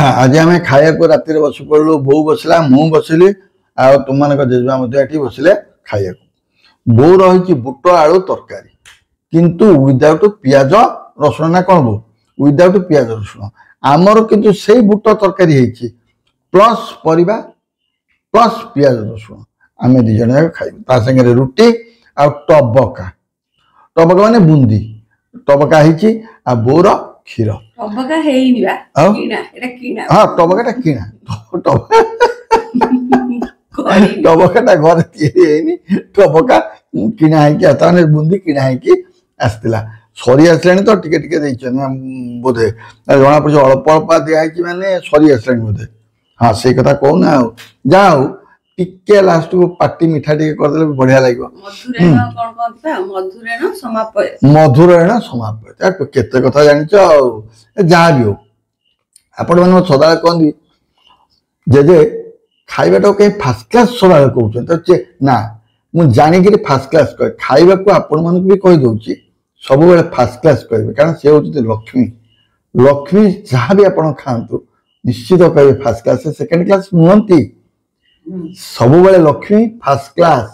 आज आम खाया को राति बस पड़ू बो बसला मु बसिली आ तुम मान जेजेमा बसिले खाया बो रही बुट आलू तरकारी किंतु विदाउट पियाज रसुण ना कौन बो विदाउट पियाज रसुण आमर किंतु से बुट तरकारी है प्लस परिबा प्लस पियाज रसुण आम दी जन जाक खाइबू सागे रुटी आ टबका टबका माने बुंदी टबका है आ बोर क्षीर टबका हेइनी बा किना एटा किना हां टबकाटा किना टबकाटा घर तियारी हेइनी टबका किना है कि ताने बुंदी किना है कि आस्तिला सरी आसलानी तो टिके टिके देइछन बोधे जना पछ अल्प अल्प दिया है कि माने सरी आसलानी बोधे हां से कथा कहू ना जाओ टिके लास्ट को पार्टी मिठा टिके कर देले बढ़िया लागो मधुरेण कोन कोनता मधुरेण समापय मधुरेण समापय केते कथा जानिछ जा भी हो आपण मन सदा कहंदी जे खाइबाटा कहीं फास्ट क्लास सदा कहउछन तो ना मु जानि कि फास्ट क्लास कह खाइबा को आपण मन भी कहि दउची सब बेले फास्ट क्लास कहबे कारण से होती लक्ष्मी लक्ष्मी जहाँ भी आपण खांतु निश्चित कहे फास्ट क्लास सेकंड क्लास नुहंती सब बेले लक्ष्मी फास्ट क्लास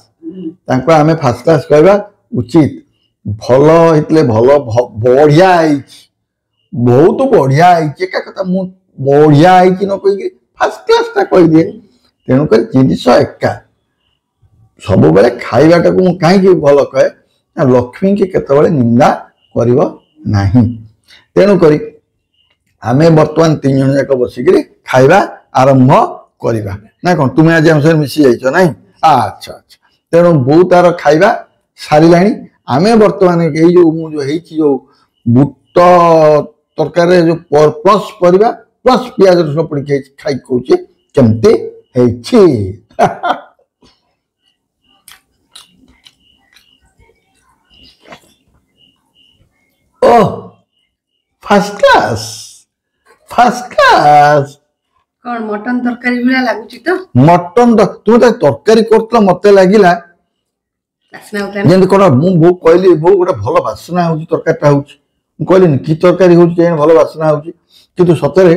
तांको आमे फास्ट क्लास कहबा उचित भलो हितले भलो बढ़िया आइछि बहुत बढ़िया आइछि का कथा मु बढ़िया आइछि न कहि फास्ट क्लास ता कहि दे तेणु कर जिनिस एका सब बेले खाइबाटा को कहीं भल कहे लक्ष्मी की केतबेले निंदा करिवो नाही तेणु करी आमे वर्तमान तीन जन जाक बसिकरी खाइबा आरंभ करिबा ना कोन तुमे आज हम से मिसी जाइछो नाही अच्छा अच्छा तेणु बो तार खाइबा सारिलाणी आमे वर्तमान एई जो मु जो हेछि जो बुट तरकारी जो प्लस परिबा प्लस पियाज रसुण पड़ी खाई कहूचे केमते हेछि ओह फर्स्ट क्लास कोन मटन तरकारी बिना लागुची तो मटन तुम तो तरकारी करतला मते लागिला वासना होता जेंद कोन मु बो कहली बो गोटा भलो वासना होची तरकारीटा होची मु कहली की तरकारी होची जेन भलो वासना होची किंतु सतरे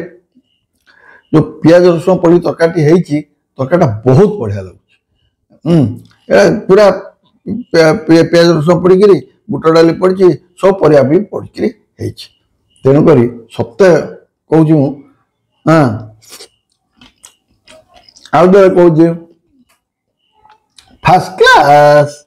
जो पियाज रसुण पड़ी तरकारी हेची तरकारीटा बहुत बढ़िया लागुची ए पूरा पियाज रसुण पड़ी गिरी बुट डाली पड़ी सब परिया भी पड़ी हेची तेणु करी सत्य कहूची मु हां आउ दे कहूची फर्स्ट क्लास